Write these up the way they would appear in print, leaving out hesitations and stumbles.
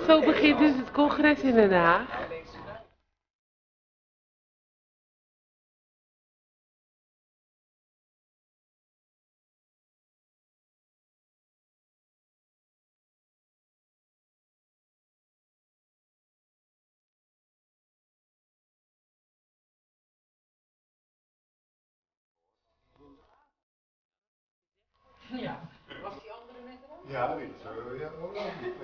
Zo begint dus het congres in Den Haag. Ja. Was die andere net erop? Ja, die is ja, ook nog niet.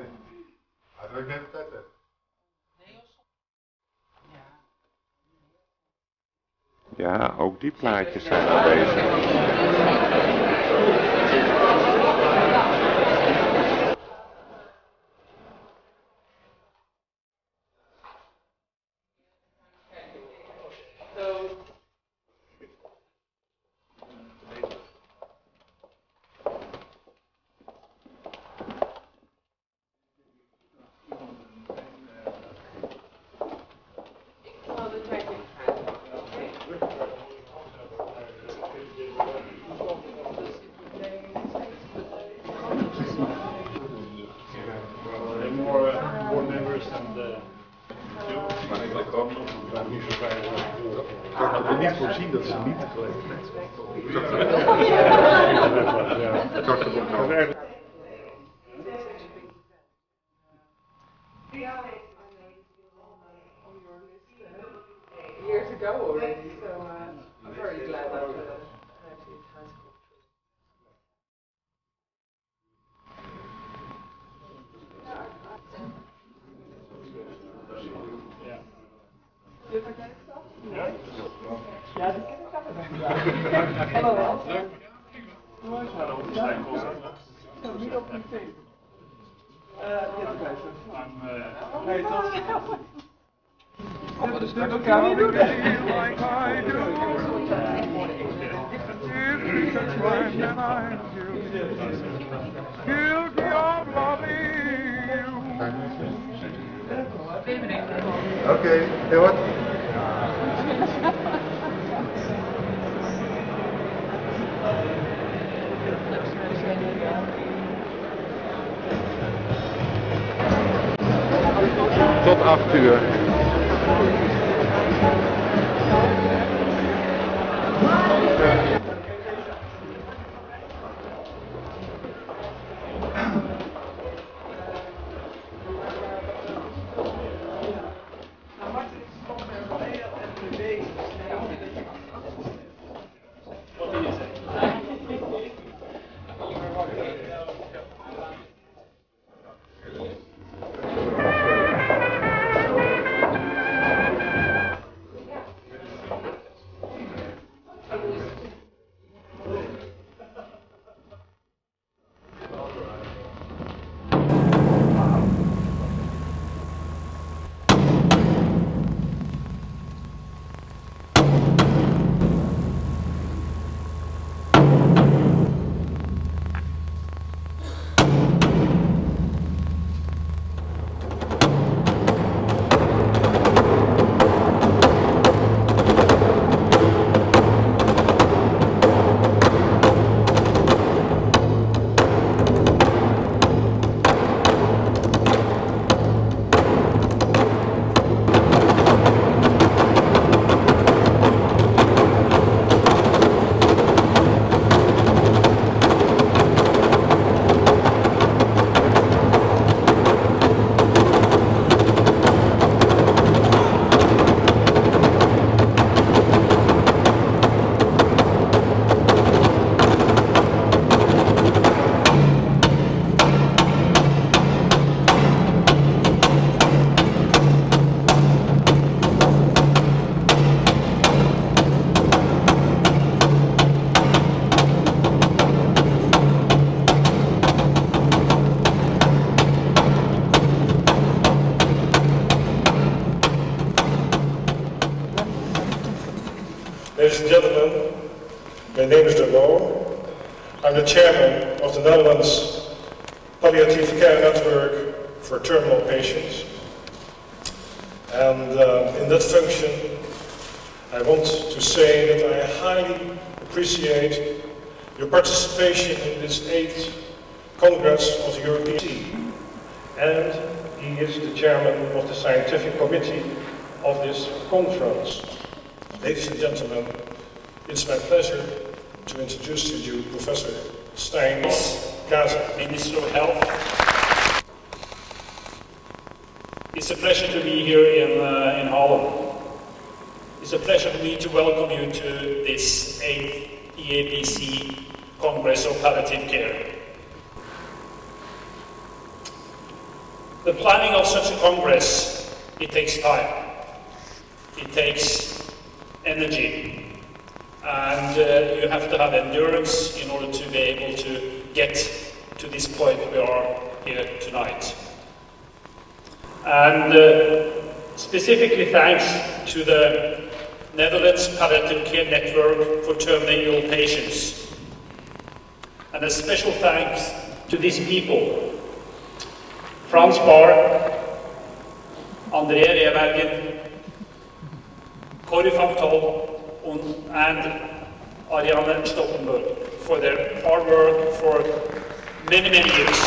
Hij had ook net de tijd weg. Ja, ook die plaatjes zijn aanwezig. Board members and Ik had er niet voorzien dat ze niet tegelijk Years ago already, so I'm very glad that actually it has come true. ja. Ja, dat ken ik allemaal. Hallo. Leuk. Zo, niet op een thee. Hey, tot. Wat is dat? Kan je doen? Oké, heel wat. Tot 8 uur. Ladies and gentlemen, my name is De Loo. I'm the chairman of the Netherlands Palliative Care Network for Terminal Patients. And in that function, I want to say that I highly appreciate your participation in this 8th Congress of the European Sea and He is the chairman of the scientific committee of this conference. Ladies and gentlemen, it's my pleasure to introduce to you Professor Stijn Kaza, Minister of Health. It's a pleasure to be here in Holland. It's a pleasure for me to welcome you to this 8th EAPC-Congress of Palliative Care. The planning of such a congress, it takes time, it takes energy, and you have to have endurance in order to be able to get to this point we are here tonight. And specifically thanks to the Netherlands Palliative Care Network for terminally ill patients. And a special thanks to these people. Frans Baar, André Rebergen, Kopie van Het EAPC-congres, and Ariane Stoppenberg for their hard work for many, many years.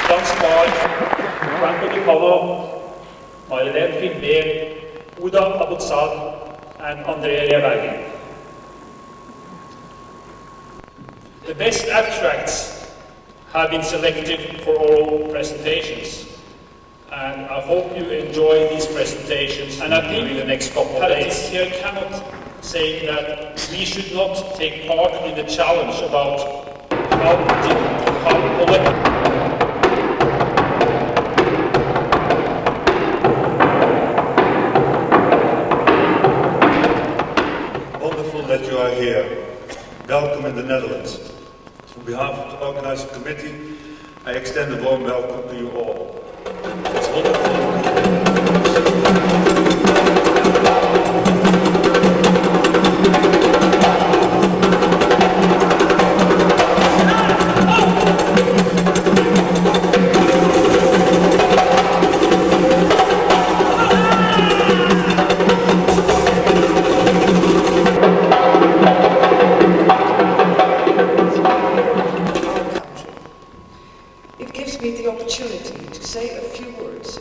Frans Baar, Franco Di Palo, Marlene Filbé, Uda Abutsad, and André Rebergen. The best abstracts have been selected for oral presentations, and I hope you enjoy these presentations. And I think in the next couple of days here cannot say that we should not take part in the challenge about how Wonderful that you are here. Welcome in the Netherlands. On behalf of the organizing committee, I extend a warm welcome to you all. It's wonderful.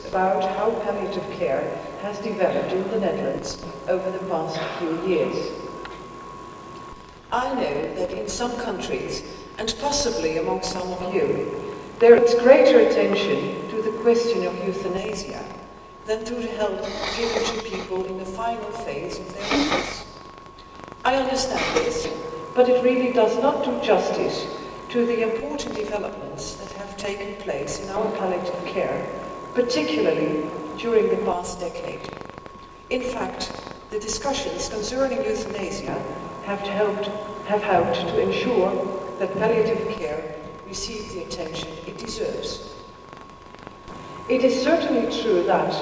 About how palliative care has developed in the Netherlands over the past few years. I know that in some countries, and possibly among some of you, there is greater attention to the question of euthanasia than to the help given to people in the final phase of their lives. I understand this, but it really does not do justice to the important developments that have taken place in our palliative care, particularly during the past decade. In fact, the discussions concerning euthanasia have helped to ensure that palliative care receives the attention it deserves. It is certainly true that,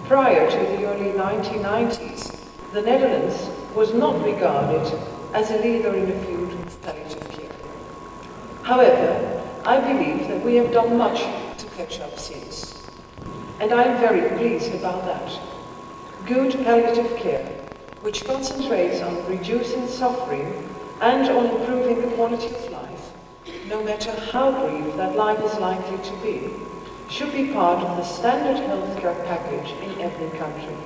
prior to the early 1990s, the Netherlands was not regarded as a leader in the field of palliative care. However, I believe that we have done much to catch up since. And I am very pleased about that. Good palliative care, which concentrates on reducing suffering and on improving the quality of life, no matter how brief that life is likely to be, should be part of the standard healthcare package in every country.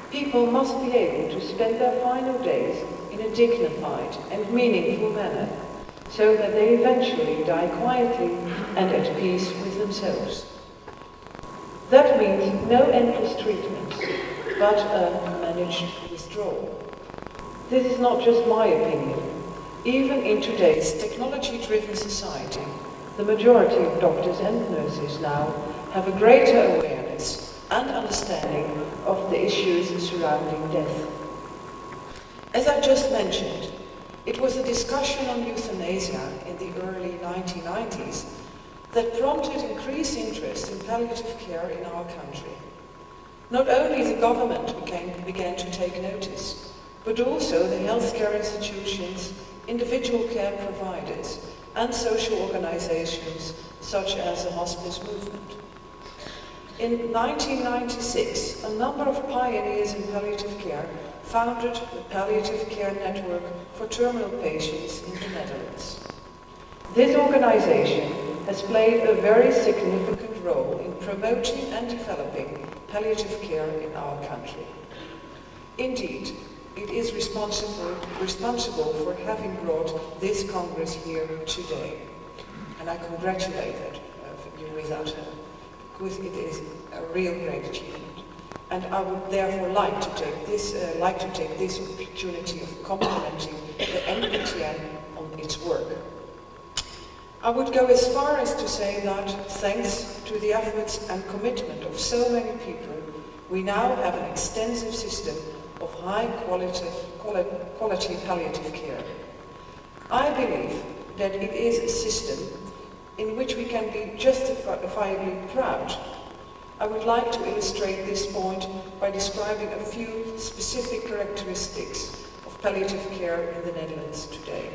People must be able to spend their final days in a dignified and meaningful manner, so that they eventually die quietly and at peace with themselves. That means no endless treatment, but a managed withdrawal. This is not just my opinion. Even in today's technology-driven society, the majority of doctors and nurses now have a greater awareness and understanding of the issues surrounding death. As I just mentioned, it was a discussion on euthanasia in the early 1990s that prompted increased interest in palliative care in our country. Not only the government began to take notice, but also the healthcare institutions, individual care providers, and social organizations such as the hospice movement. In 1996, a number of pioneers in palliative care founded the Palliative Care Network for Terminal Patients in the Netherlands. This organization has played a very significant role in promoting and developing palliative care in our country. Indeed, it is responsible for having brought this Congress here today. And I congratulate you because it is a real great achievement. And I would therefore like to take this opportunity of complimenting the NPTN on its work. I would go as far as to say that, thanks to the efforts and commitment of so many people, we now have an extensive system of high quality palliative care. I believe that it is a system in which we can be justifiably proud. I would like to illustrate this point by describing a few specific characteristics of palliative care in the Netherlands today.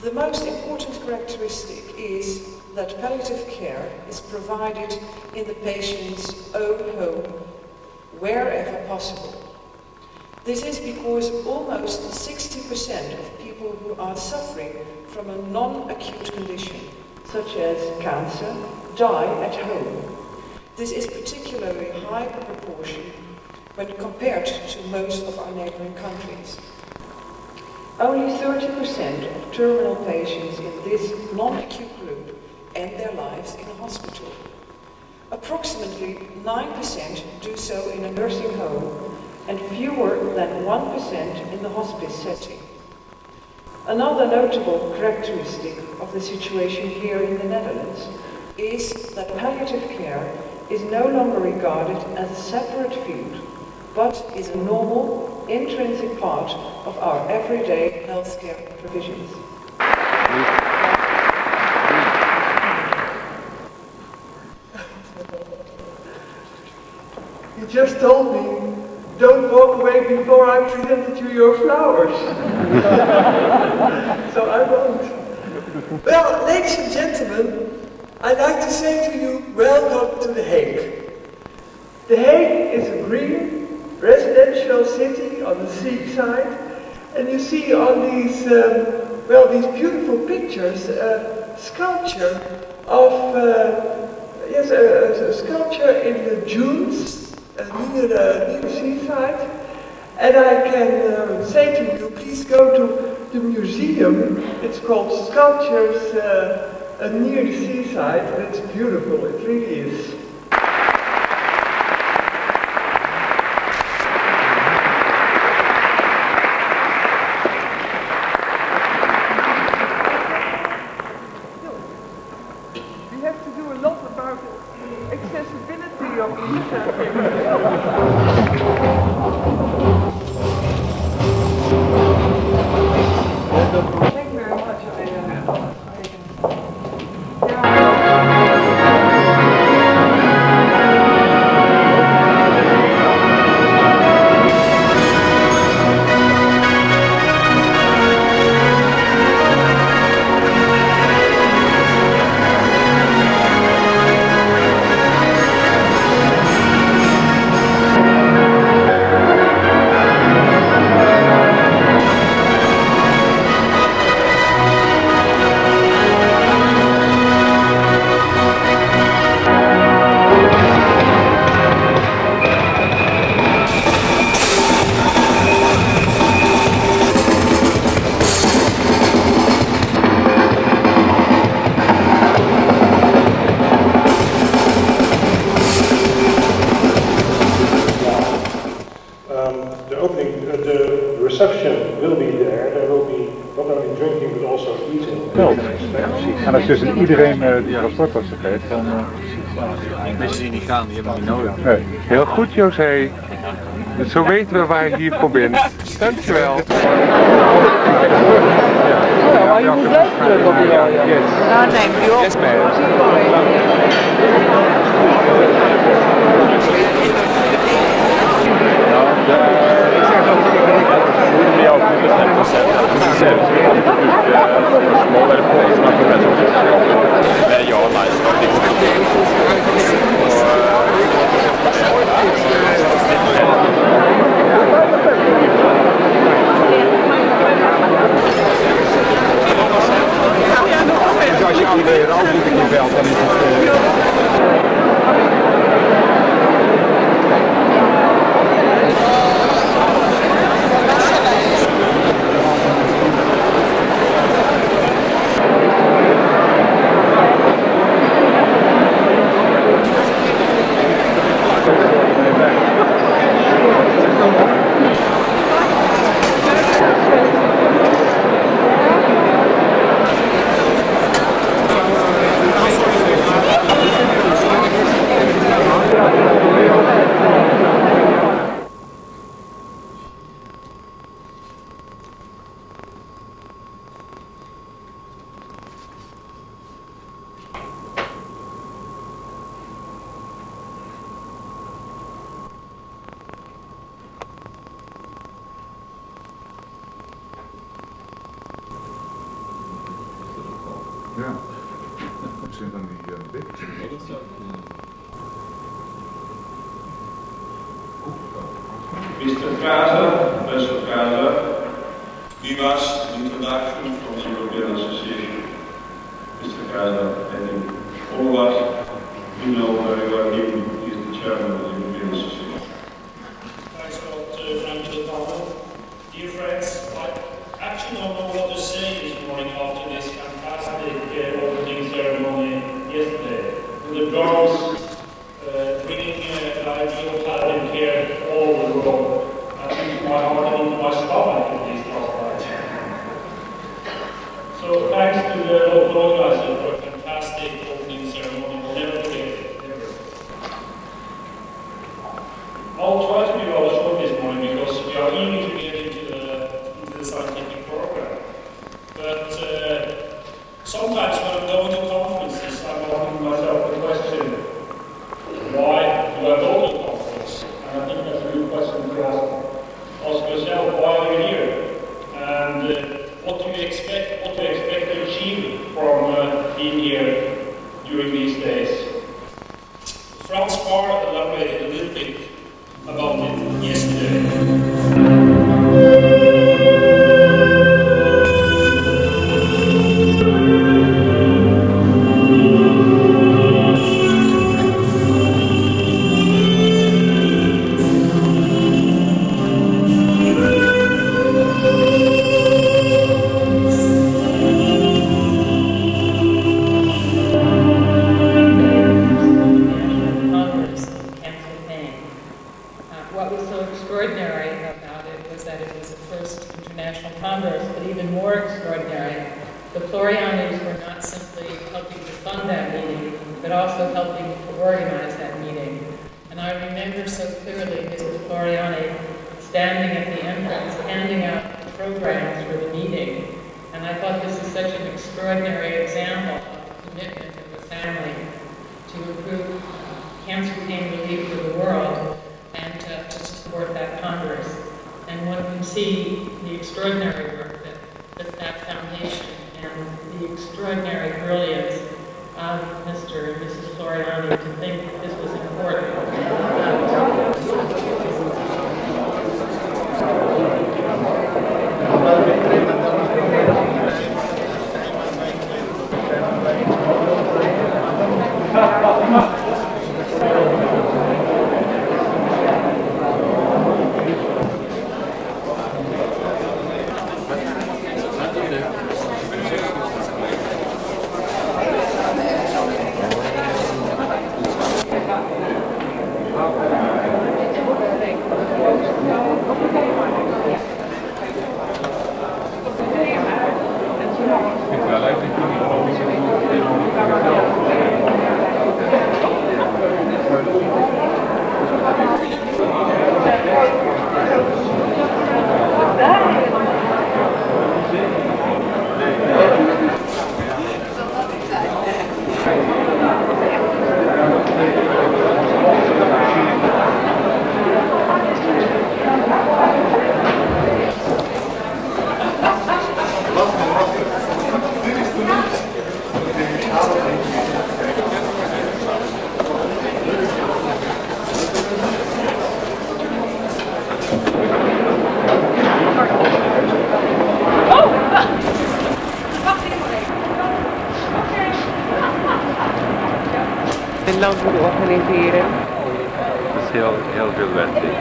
The most important characteristic is that palliative care is provided in the patient's own home, wherever possible. This is because almost 60% of people who are suffering from a non-acute condition, such as cancer, die at home. This is particularly high proportion when compared to most of our neighboring countries. Only 30% of terminal patients in this non-acute group end their lives in a hospital. Approximately 9% do so in a nursing home and fewer than 1% in the hospice setting. Another notable characteristic of the situation here in the Netherlands is that palliative care is no longer regarded as a separate field, but is a normal, intrinsic part of our everyday healthcare provisions. You just told me, don't walk away before I presented you your flowers. So I won't. Well, ladies and gentlemen, I'd like to say to you, welcome to The Hague. The Hague is a green, residential city on the seaside, and you see on these, these beautiful pictures, a sculpture of, a sculpture in the dunes near the seaside. And I can say to you, please go to the museum. It's called Sculptures Near the Seaside, and it's beautiful, it really is. We have to do a lot about accessibility of these things. Thank you very much. The reception will be there. There will be not only drinking but also eating. En als dus iedereen die rapport was gegeven, dan... Mensen die niet gaan, die hebben niet nodig. Nee. Heel goed, José. Dus zo weten we waar je hiervoor bent. Dankjewel. Ja, maar je moet luisteren op jou. Nou, neem die op. Yes, man. Ja, maar Ja. Misschien dan die dik. Mr. Kaza, Professor Kaza, Vivas, introduction from the European Association. Mr. Kaza, I think all of us, you know very well him, he's the chairman of the European Association. Thanks a lot, Frank. Dear friends, I actually don't know what to say this morning after this fantastic opening ceremony yesterday. With the drums bringing the idea of having care all over the world. I think my heart and into my stomach at least last night. So thanks to the local organizer for a fantastic opening ceremony. We'll never forget it, ever. I'll try to be rather short this morning because we are eager to get into the scientific program. But sometimes when I'm going to conferences, I'm asking myself the question, why do I go to a conference? And I think that's a good question to ask yourself, why are you here? And what do you expect to achieve from being here during these days? Franz Parr elaborated a little bit about it yesterday. What was so extraordinary about it was that it was the first international congress, but even more extraordinary, the Florianis were not simply helping to fund that meeting, but also helping to organize that meeting. And I remember so clearly Mr. Floriani standing at the entrance, handing out programs for the meeting. And I thought this is such an extraordinary example of the commitment of the family to improve cancer pain relief for the world and to support that Congress. And one can see the extraordinary work that foundation and the extraordinary brilliance of Mr. and Mrs. Floriani to think that this was important. Een land moet organiseren. Dat is heel veel werk, denk ik.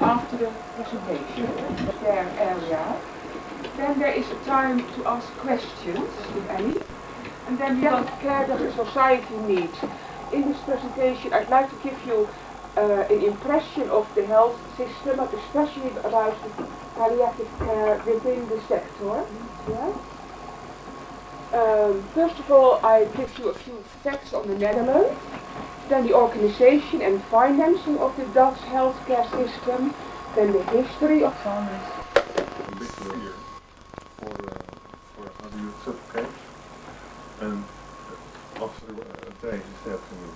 After the presentation, there area Then there is a time to ask questions, if any. And then we have care that the society needs. In this presentation, I'd like to give you an impression of the health system, but especially about the palliative care within the sector. Yeah? First of all, I give you a few facts on the Netherlands, then the organization and financing of the Dutch healthcare system, then the history of farmers. Een beetje hier voor how do you suffocate and after a day you start to move.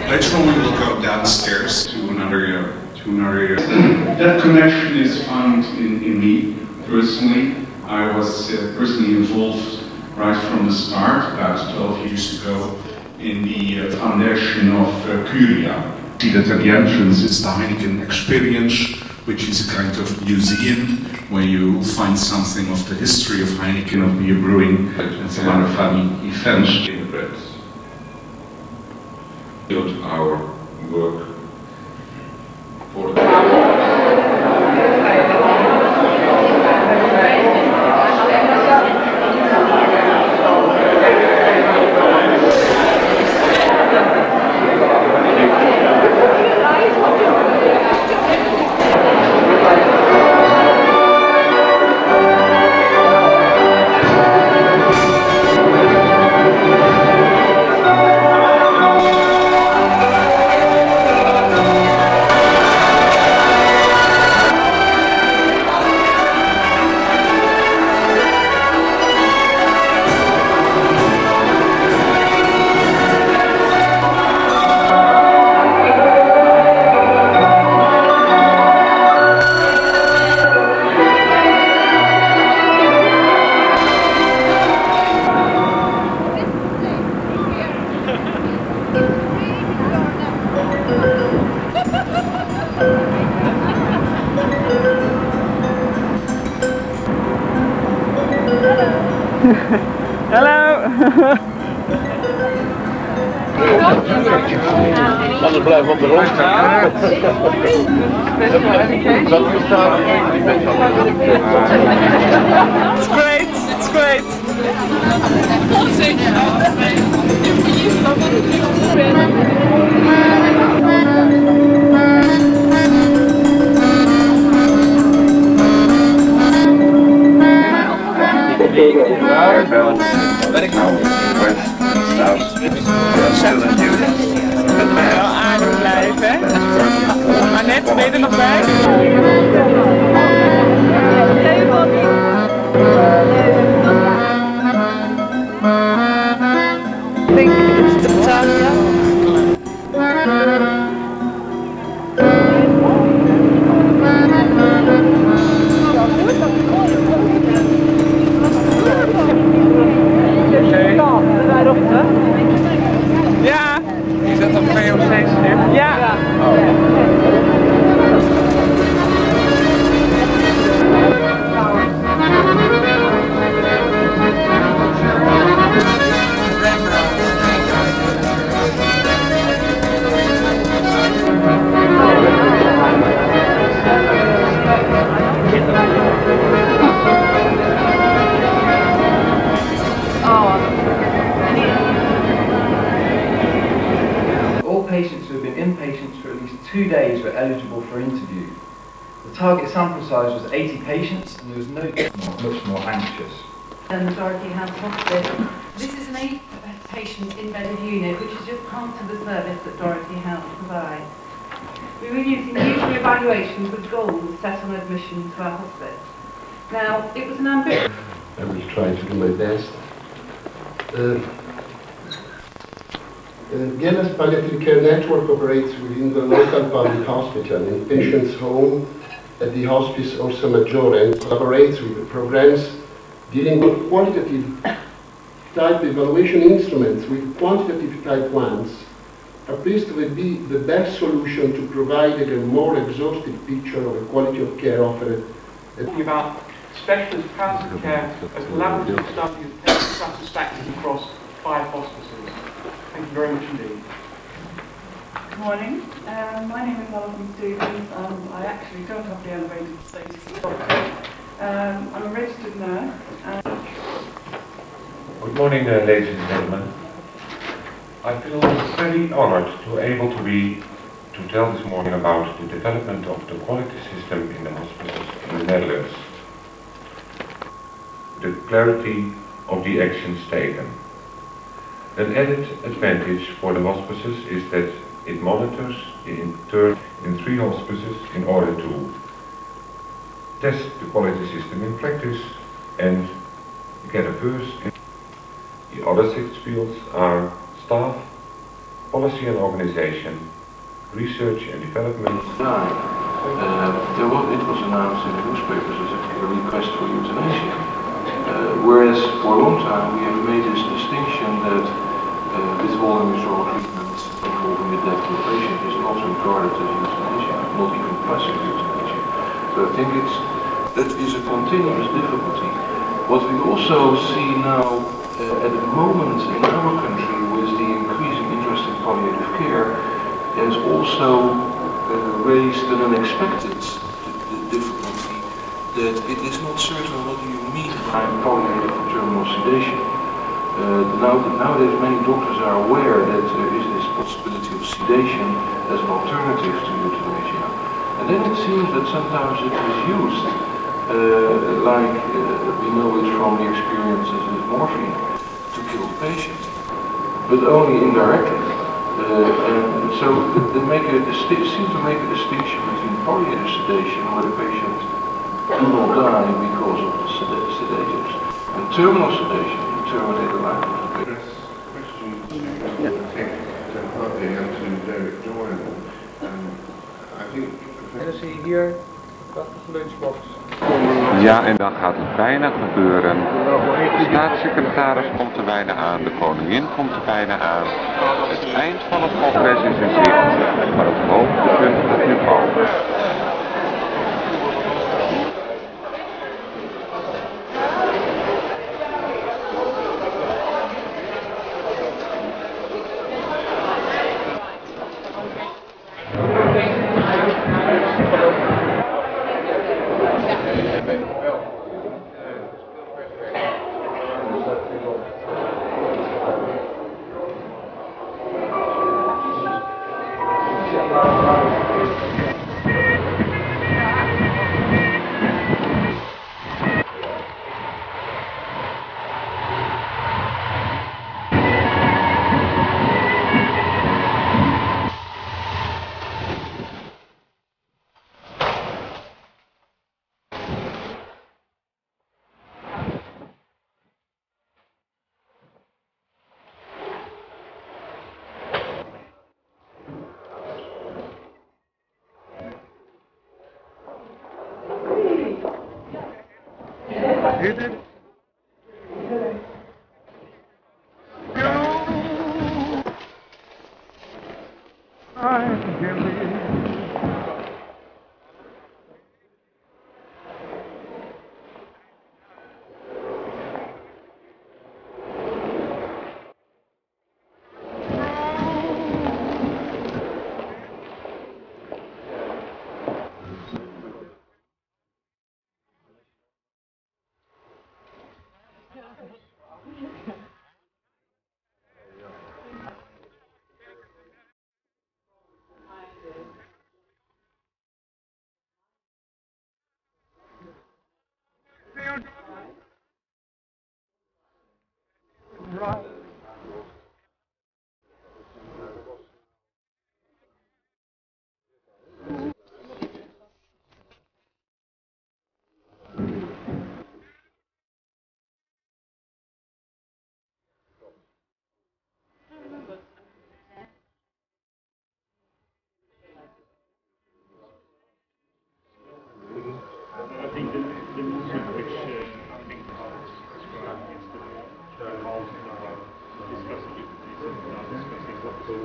Later on we will go downstairs to another That connection is found in me personally. I was personally involved right from the start, about 12 years ago, in the foundation of Curia. See that at the entrance is the Heineken Experience, which is a kind of museum where you find something of the history of Heineken, of beer brewing, and some other funny events in the bread. Build our work for the Anders blijven we op de rond staan. It's great, it's great. Wel aardig blijven. Maar net, ben je er nog bij? I think it's the Tanya. Ja. Is dat een VOC-strip? Ja. All patients who have been inpatients for at least 2 days were eligible for interview. The target sample size was 80 patients and there was no much more anxious. And Dorothy House Hospital. This is an 8-patient embedded unit which is just part of the service that Dorothy House provides. We were using usual evaluations with goals set on admission to our hospital. Now, it was an ambitious... I will try to do my best. Vienna's palliative care network operates within the local public hospital, in patient's home, at the Hospice Orsa Maggiore, and collaborates with the programs dealing with qualitative type evaluation instruments with quantitative type ones appears to be the best solution to provide a more exhaustive picture of the quality of care offered. About specialist palliative care, a collaborative study of patient satisfaction across 5 hospices. Thank you very much indeed. Good morning. My name is Alison Stevens. I actually don't have the elevated status of doctor. I'm a registered nurse. Good morning, ladies and gentlemen. I feel very honored to be able to tell this morning about the development of the quality system in the hospitals in the Netherlands. The clarity of the actions taken. An added advantage for the hospices is that it monitors the intern in 3 hospices in order to test the quality system in practice and get a first. The other 6 fields are staff, policy and organization, research and development. It was announced in the newspapers as a request for euthanasia. Whereas for a long time we have made this distinction that withdrawing withdrawal treatment involving the death of the patient is not regarded as euthanasia, not even passive euthanasia. So I think that is a continuous difficulty. What we also see now at the moment in our country with the increasing interest in palliative care has also raised an unexpected difficulty that it is not certain what do you mean by palliative or terminal sedation. Nowadays many doctors are aware that there is this possibility of sedation as an alternative to euthanasia. And then it seems that sometimes it is used, we know it from the experiences with morphine, to kill the patient, but only indirectly. And so they seem to make a distinction between palliative sedation, where the patient do not die because of the sedatives, and terminal sedation, to terminate the life of the patient. En dan zie je hier de lunchbox. Ja, en dan gaat het bijna gebeuren. De staatssecretaris komt er bijna aan, de koningin komt er bijna aan. Het eind van het congres is in zicht, maar het hoogtepunt moet nu komen.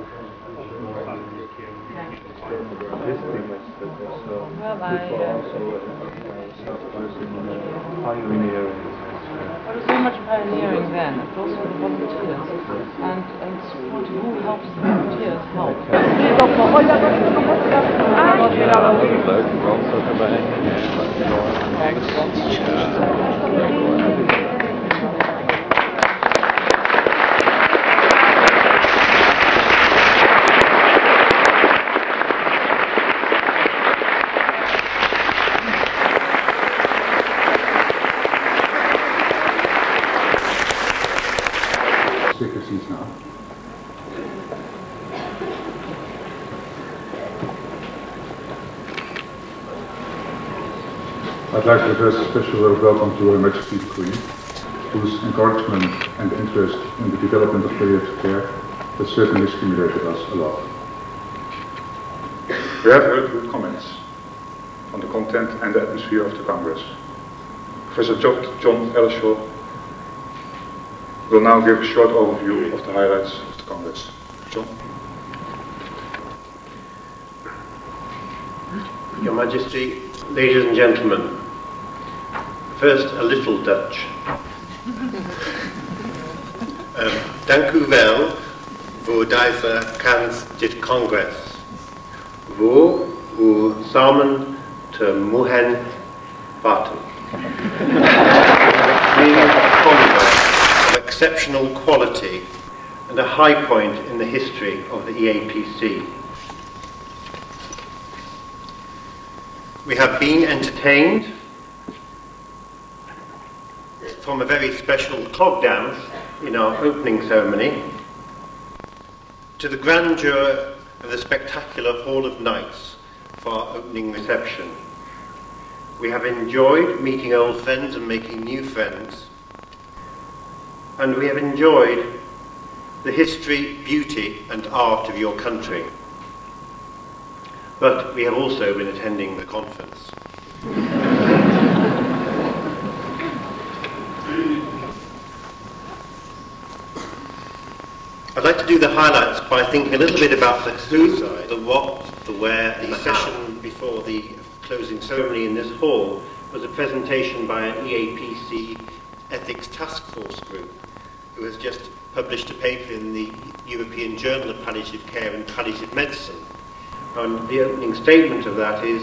Well, there was so much pioneering then, but also the volunteers, and supporting who helps the volunteers help. Leuk, Frans ook erbij. Seats now. I'd like to address a special word of welcome to Her Majesty the Queen, whose encouragement and interest in the development of palliative care has certainly stimulated us a lot. We have heard good comments on the content and the atmosphere of the Congress. Professor John Ellshaw will now give a short overview of the highlights of the Congress. John? Your Majesty, ladies and gentlemen, first a little Dutch. Dank u wel voor deze kans dit congres, voor u samen te mogen praten. Exceptional quality and a high point in the history of the EAPC. We have been entertained from a very special clog dance in our opening ceremony to the grandeur of the spectacular Hall of Knights for our opening reception. We have enjoyed meeting old friends and making new friends, and we have enjoyed the history, beauty and art of your country. But we have also been attending the conference. I'd like to do the highlights by thinking a little bit about the who, the what, the where. The session before the closing ceremony in this hall was a presentation by an EAPC Ethics Task Force group, who has just published a paper in the European Journal of Palliative Care and Palliative Medicine. And the opening statement of that is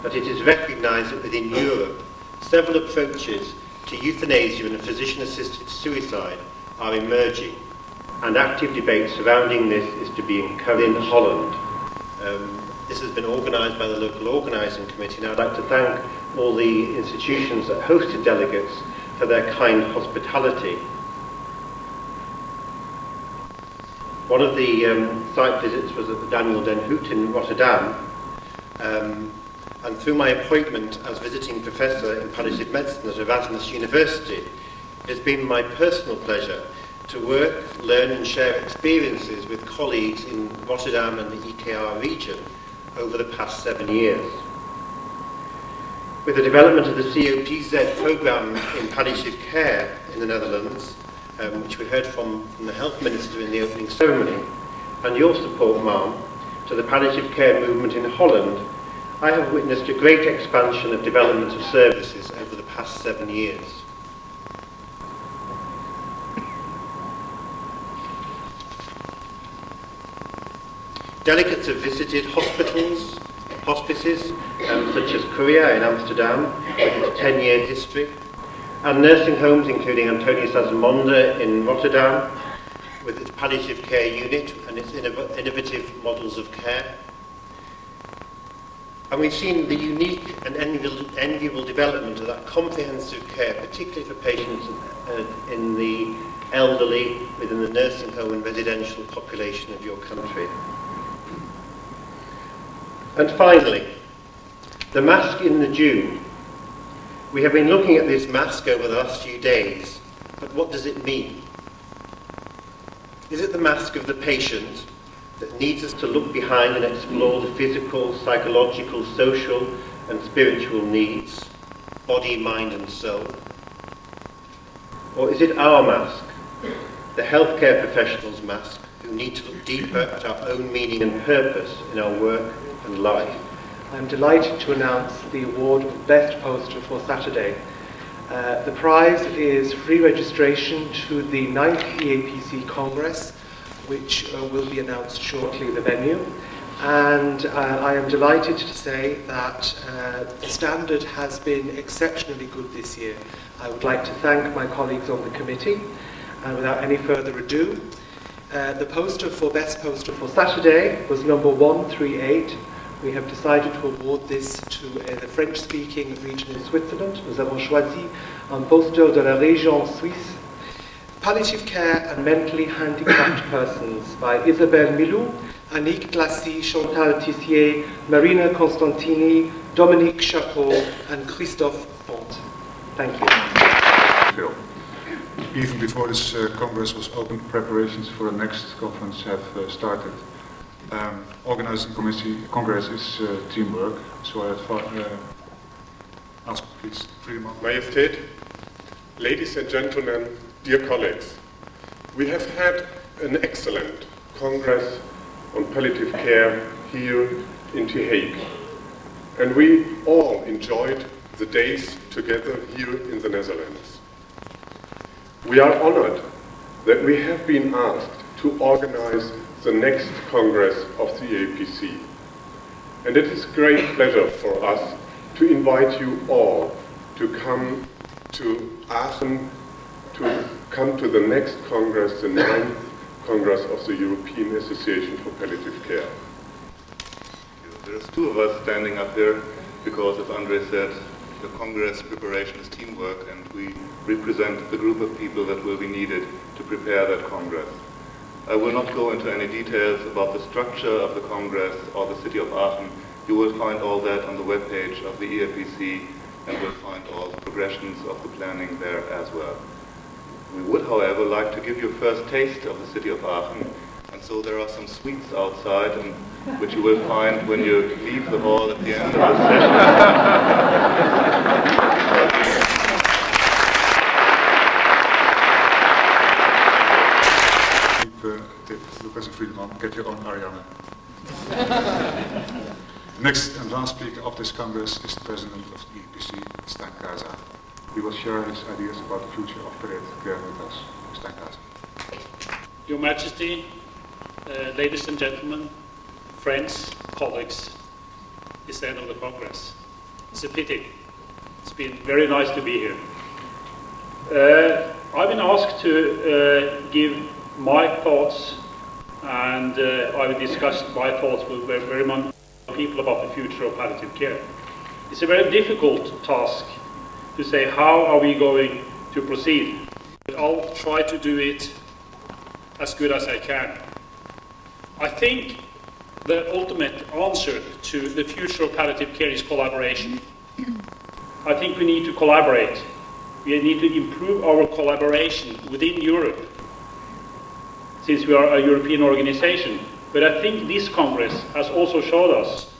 that it is recognised that within Europe, several approaches to euthanasia and physician-assisted suicide are emerging, and active debate surrounding this is to be encouraged in Holland. This has been organised by the local organising committee, and I'd like to thank all the institutions that hosted delegates for their kind hospitality. One of the site visits was at the Daniel Den Hout in Rotterdam, and through my appointment as visiting professor in palliative medicine at Erasmus University, it has been my personal pleasure to work, learn and share experiences with colleagues in Rotterdam and the EKR region over the past 7 years. With the development of the COPZ programme in palliative care in the Netherlands, which we heard from the Health Minister in the opening ceremony, and your support, ma'am, to the palliative care movement in Holland, I have witnessed a great expansion of development of services over the past 7 years. Delegates have visited hospitals, hospices, such as Curia in Amsterdam, with its 10-year history, and nursing homes including Antonius Asamonde in Rotterdam, with its palliative care unit and its innovative models of care. And we've seen the unique and enviable development of that comprehensive care, particularly for patients in the elderly, within the nursing home and residential population of your country. And finally, the mask in the June. We have been looking at this mask over the last few days, but what does it mean? Is it the mask of the patient that needs us to look behind and explore the physical, psychological, social and spiritual needs, body, mind and soul? Or is it our mask, the healthcare professional's mask, who need to look deeper at our own meaning and purpose in our work and life. I'm delighted to announce the award of Best Poster for Saturday. The prize is free registration to the 9th EAPC-congres, which will be announced shortly, the venue. And I am delighted to say that the standard has been exceptionally good this year. I would like to thank my colleagues on the committee. And without any further ado, the poster for Best Poster for Saturday was number 138. We have decided to award this to the French-speaking region in Switzerland. Nous avons choisi un poster de la région suisse, Palliative Care and Mentally Handicapped Persons, by Isabelle Milou, Annick Glassy, Chantal Tissier, Marina Constantini, Dominique Chapeau, and Christophe Pont. Thank you. Even before this Congress was opened, preparations for the next conference have started. Organizing Congress is teamwork, so I ask please, Freedom. Majestät, ladies and gentlemen, dear colleagues, we have had an excellent Congress on palliative care here in The Hague, and we all enjoyed the days together here in the Netherlands. We are honored that we have been asked to organize the next Congress of the EAPC. And it is a great pleasure for us to invite you all to come to Aachen, to come to the next Congress, the 9th Congress of the European Association for Palliative Care. There's two of us standing up here because, as Andre said, the Congress preparation is teamwork, and we represent the group of people that will be needed to prepare that Congress. I will not go into any details about the structure of the Congress or the city of Aachen. You will find all that on the webpage of the EAPC, and will find all the progressions of the planning there as well. We would, however, like to give you a first taste of the city of Aachen, and so there are some sweets outside, which you will find when you leave the hall at the end of the session. Lucas and Friedemann, get your own Ariane. Next and last speaker of this Congress is the President of the EAPC, Stijn Kaza. He will share his ideas about the future of palliative care with us. Stijn Kaza. Your Majesty, ladies and gentlemen, friends, colleagues, it's the end of the Congress. It's a pity. It's been very nice to be here. I've been asked to give my thoughts, and I've discussed my thoughts with very many people about the future of palliative care. It's a very difficult task to say how are we going to proceed. I'll try to do it as good as I can. I think the ultimate answer to the future of palliative care is collaboration. I think we need to collaborate. We need to improve our collaboration within Europe, since we are a European organization. But I think this Congress has also showed us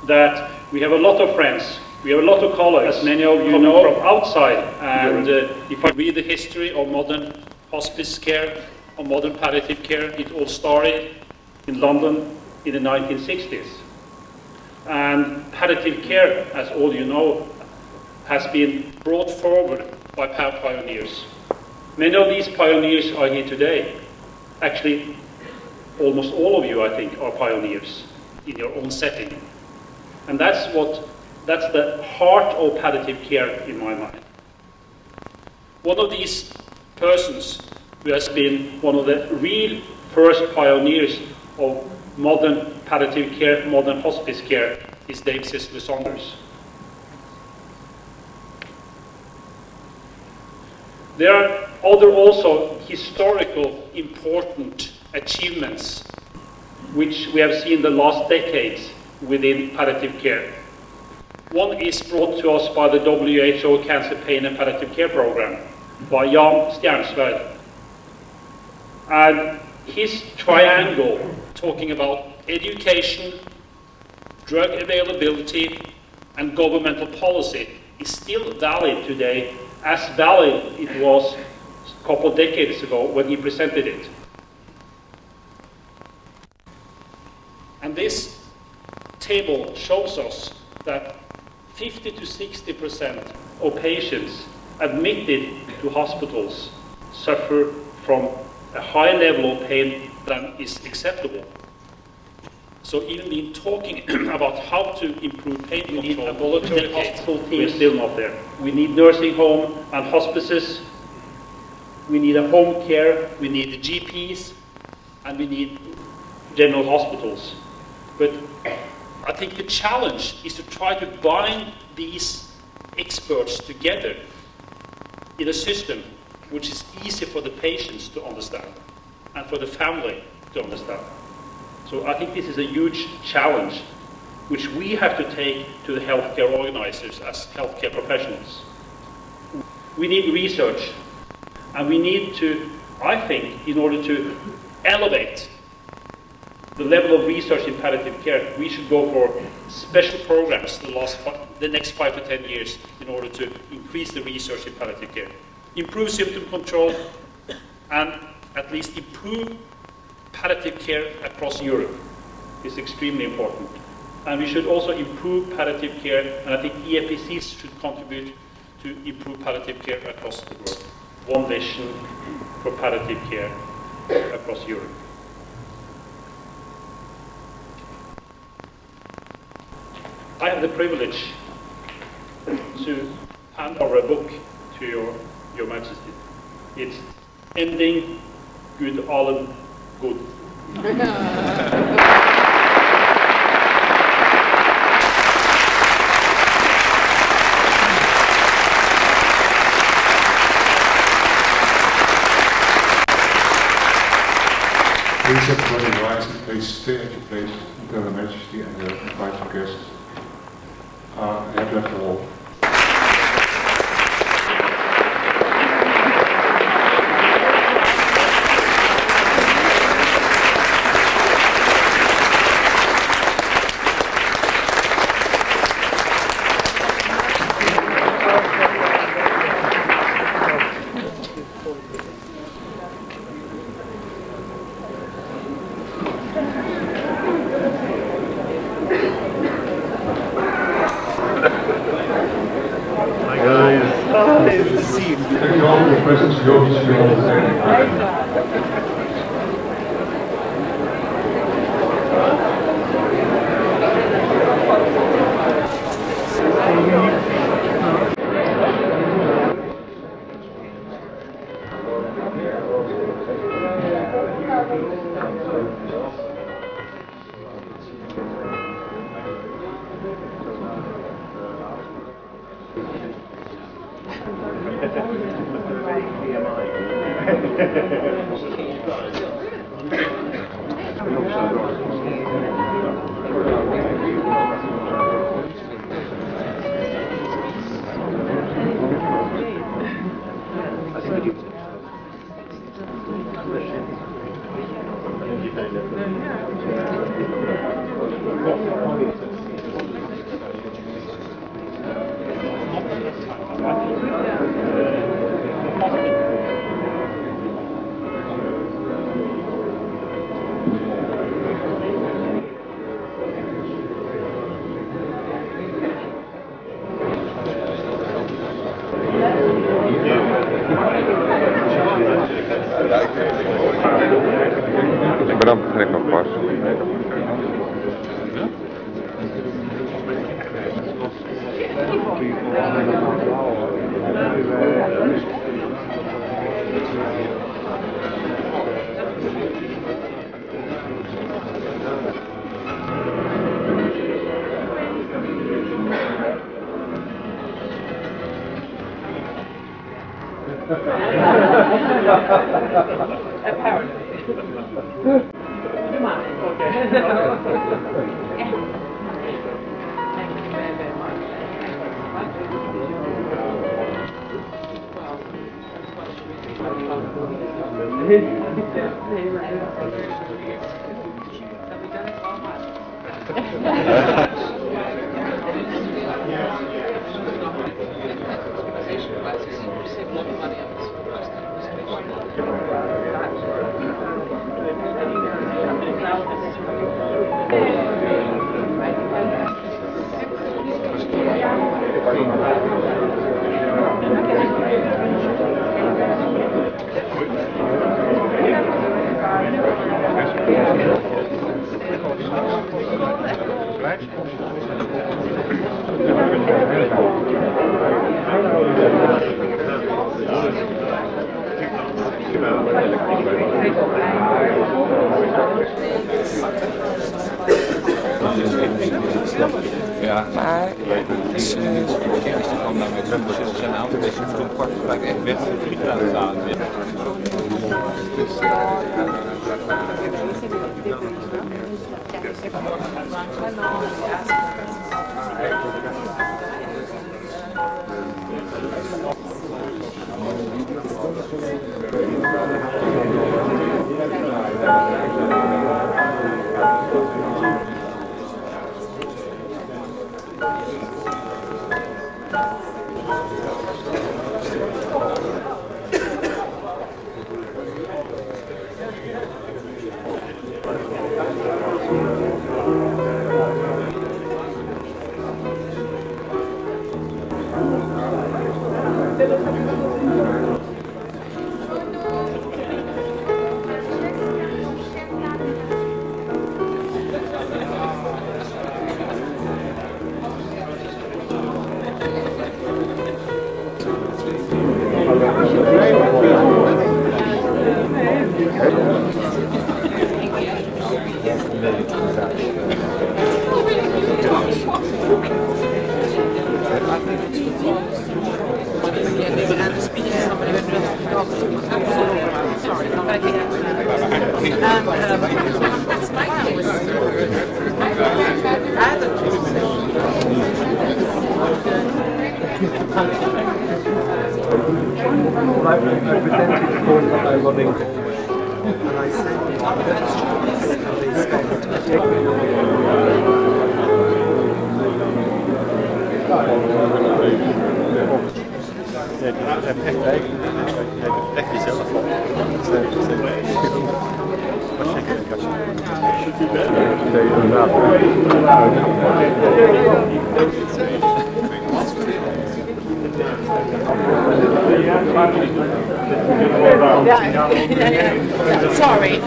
that we have a lot of friends, we have a lot of colleagues, as many of you know, from outside. And if I read the history of modern hospice care, of modern palliative care, it all started in London in the 1960s. And palliative care, as all you know, has been brought forward by pioneers. Many of these pioneers are here today. Actually, almost all of you, I think, are pioneers in your own setting. And that's the heart of palliative care in my mind. One of these persons who has been one of the real first pioneers of modern palliative care, modern hospice care, is Dave Cicely Saunders. There are other also historical important achievements which we have seen the last decades within palliative care. One is brought to us by the WHO Cancer Pain and Palliative Care Program by Jan Stjernsveld. And his triangle talking about education, drug availability and governmental policy is still valid today, as valid it was a couple of decades ago when he presented it. this table shows us that 50 to 60% of patients admitted to hospitals suffer from a high level of pain than is acceptable. So even in talking about how to improve pain control, we need ambulatory hospital teams. We're still not there. We need nursing home and hospices. We need a home care. We need the GPs, and we need general hospitals. But I think the challenge is to try to bind these experts together in a system which is easy for the patients to understand and for the family to understand. So I think this is a huge challenge which we have to take to the healthcare organizers as healthcare professionals. We need research, and we need to, I think, in order to elevate the level of research in palliative care, we should go for special programs the next 5 to 10 years in order to increase the research in palliative care. Improve symptom control, and at least improve palliative care across Europe is extremely important. And we should also improve palliative care, and I think EAPCs should contribute to improve palliative care across the world. One vision for palliative care across Europe. I have the privilege to hand over a book to Your Majesty. It's Ending Good Allen Good. Please everybody rise and please stay at your place until Her Majesty and the invited guests have left the hall. Bedankt, trek nog pas. Apparently. Ja, maar dus, kerst kwam daar met zijn auto, dus toen kwart gelijk echt weg voor het vliegtuig gaan. Sorry.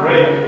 Great.